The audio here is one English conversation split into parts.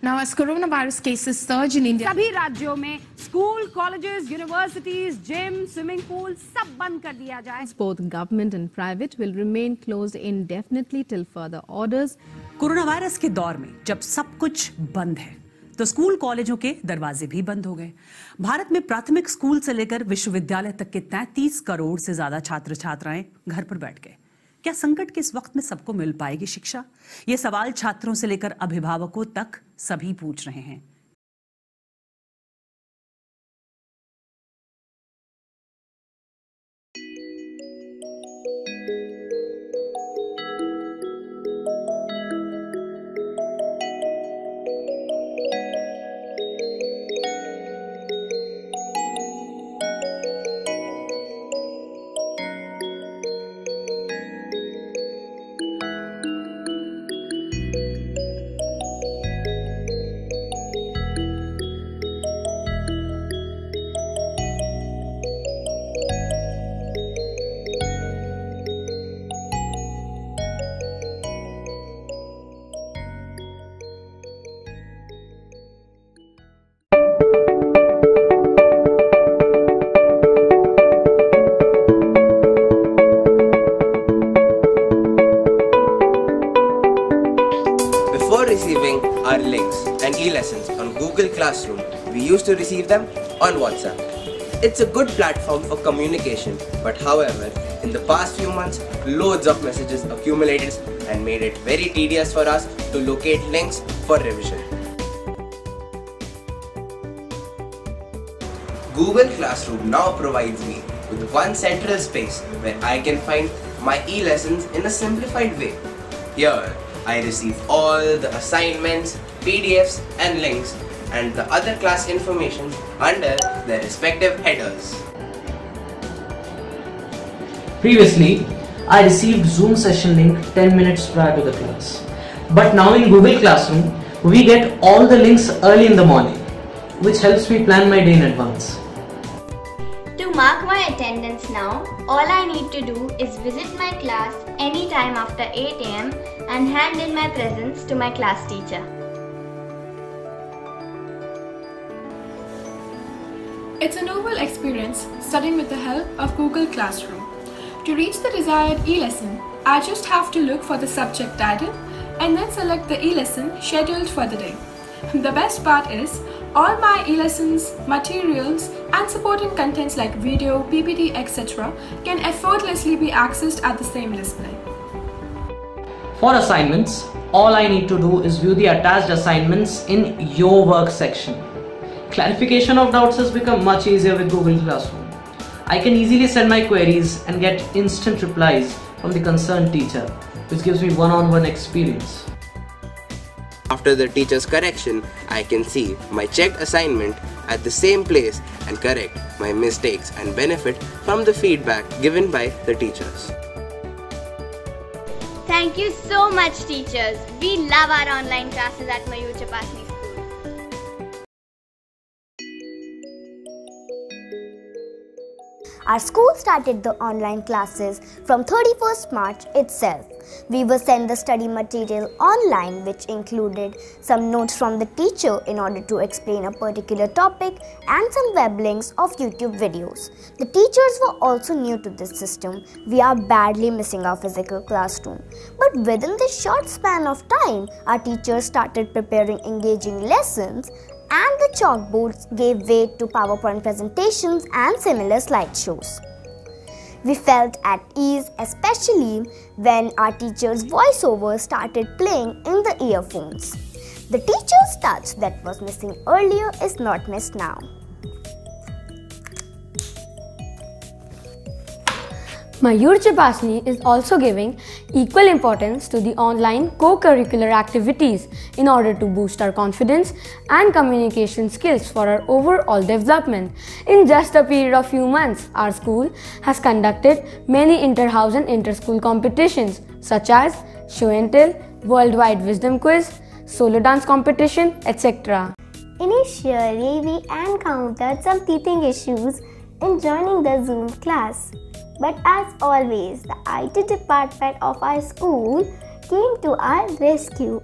Now, as coronavirus cases surge in India, सभी राज्यों में school, colleges, universities, gym, swimming pool सब बंद कर दिया जाए. Both government and private will remain closed indefinitely till further orders. Corona virus के दौर में जब सब कुछ बंद है तो स्कूल कॉलेजों के दरवाजे भी बंद हो गए. भारत में प्राथमिक स्कूल से लेकर विश्वविद्यालय तक के 33 करोड़ से ज्यादा छात्र छात्राएं घर पर बैठ गए. क्या संकट के इस वक्त में सबको मिल पाएगी शिक्षा? ये सवाल छात्रों से लेकर अभिभावकों तक सभी पूछ रहे हैं. Before receiving our links and e-lessons on Google Classroom, we used to receive them on WhatsApp. It's a good platform for communication, but however, in the past few months, loads of messages accumulated and made it very tedious for us to locate links for revision. Google Classroom now provides me with one central space where I can find my e-lessons in a simplified way. Here, I receive all the assignments, PDFs and links and the other class information under their respective headers. Previously, I received Zoom session link 10 minutes prior to the class. But now in Google Classroom, we get all the links early in the morning, which helps me plan my day in advance. To mark my attendance now, all I need to do is visit my class anytime after 8 am and hand in my presents to my class teacher. it's a novel experience studying with the help of Google Classroom. To reach the desired e-lesson, I just have to look for the subject title and then select the e-lesson scheduled for the day. The best part is, all my e-lessons, materials and supporting contents like video, PPT, etc. can effortlessly be accessed at the same display. For assignments, all I need to do is view the attached assignments in Your Work section. Clarification of doubts has become much easier with Google Classroom. I can easily send my queries and get instant replies from the concerned teacher, which gives me one-on-one experience. After the teacher's correction, I can see my checked assignment at the same place and correct my mistakes and benefit from the feedback given by the teachers. Thank you so much, teachers. We love our online classes at Mayur Chapasni School. Our school started the online classes from 31st March itself. We will send the study material online, which included some notes from the teacher in order to explain a particular topic and some web links of YouTube videos. The teachers were also new to this system. We are badly missing our physical classroom. But within this short span of time, our teachers started preparing engaging lessons, and the chalkboards gave way to PowerPoint presentations and similar slideshows. We felt at ease, especially when our teacher's voiceover started playing in the earphones. The teacher's touch that was missing earlier is not missed now. Mayur Chapasni is also giving equal importance to the online co-curricular activities in order to boost our confidence and communication skills for our overall development. In just a period of few months, our school has conducted many inter-house and inter-school competitions such as Show and Tell, Worldwide Wisdom Quiz, Solo Dance Competition, etc. Initially, we encountered some teething issues in joining the Zoom class. But as always, the IT department of our school came to our rescue.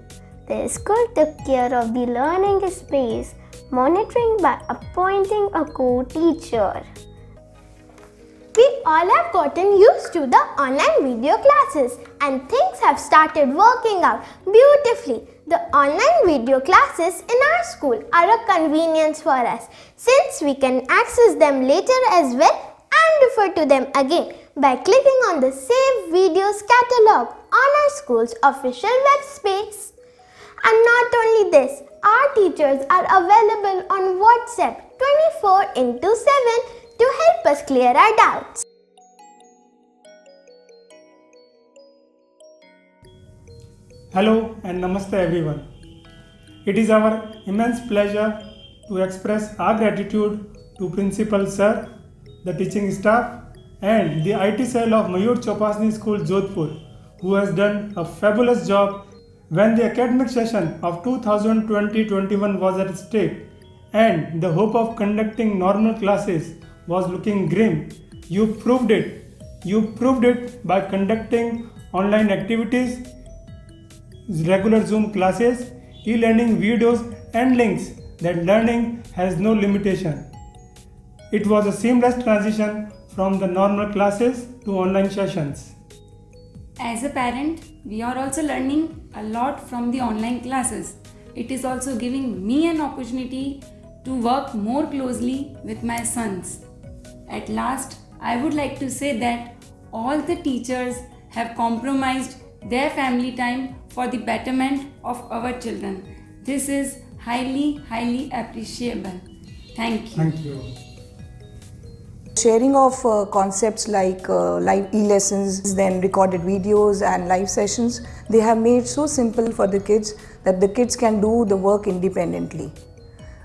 The school took care of the learning space, monitoring by appointing a co-teacher. We all have gotten used to the online video classes and things have started working out beautifully. The online video classes in our school are a convenience for us since we can access them later as well and refer to them again by clicking on the Save Videos catalog on our school's official web space. And not only this, our teachers are available on WhatsApp 24/7 to help us clear our doubts. Hello and Namaste everyone. It is our immense pleasure to express our gratitude to Principal Sir, the teaching staff and the IT cell of Mayur Chopasni School, Jodhpur, who has done a fabulous job when the academic session of 2020-21 was at stake and the hope of conducting normal classes was looking grim. You proved it. You proved it by conducting online activities, regular Zoom classes, e-learning videos and links that learning has no limitation. It was a seamless transition from the normal classes to online sessions. As a parent, we are also learning a lot from the online classes. It is also giving me an opportunity to work more closely with my sons. At last, I would like to say that all the teachers have compromised their family time for the betterment of our children. This is highly appreciable. Thank you. Thank you. Sharing of concepts like live e-lessons, then recorded videos and live sessions, they have made so simple for the kids that the kids can do the work independently.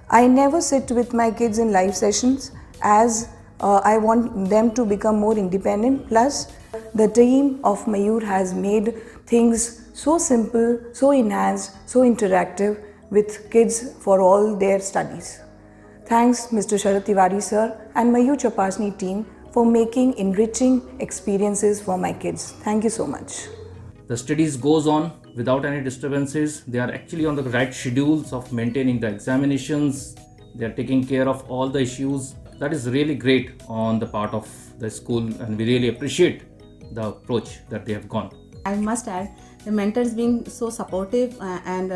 I never sit with my kids in live sessions as I want them to become more independent. Plus, the team of Mayur has made things so simple, so enhanced, so interactive with kids for all their studies. Thanks Mr. Sharat Tiwari sir and Mayur Chopasni team for making enriching experiences for my kids. Thank you so much. The studies goes on without any disturbances. They are actually on the right schedules of maintaining the examinations. They are taking care of all the issues. That is really great on the part of the school and we really appreciate the approach that they have gone. I must add, the mentors being so supportive and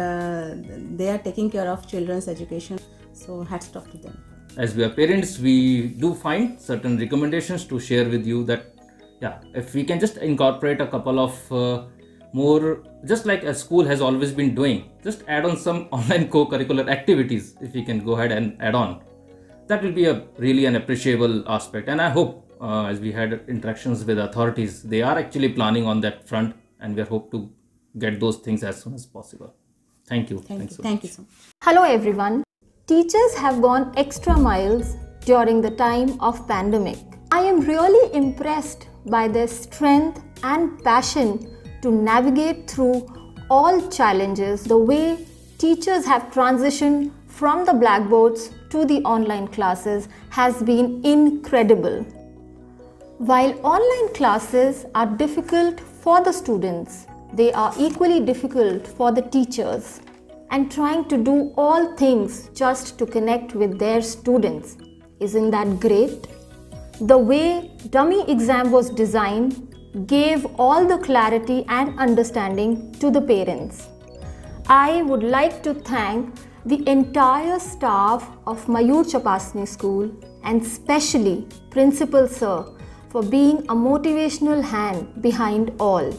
they are taking care of children's education. So hats off to them. As we are parents, we do find certain recommendations to share with you that, if we can just incorporate a couple of more, just like a school has always been doing, just add on some online co-curricular activities. If we can go ahead and add on, that will be really an appreciable aspect. And I hope as we had interactions with authorities, they are actually planning on that front and we hope to get those things as soon as possible. Thank you. Thank you so much. Hello everyone. Teachers have gone extra miles during the time of pandemic. I am really impressed by their strength and passion to navigate through all challenges. The way teachers have transitioned from the blackboards to the online classes has been incredible. While online classes are difficult for the students, they are equally difficult for the teachers, and trying to do all things just to connect with their students. Isn't that great? The way dummy exam was designed gave all the clarity and understanding to the parents. I would like to thank the entire staff of Mayur Chopasni School and especially Principal Sir for being a motivational hand behind all.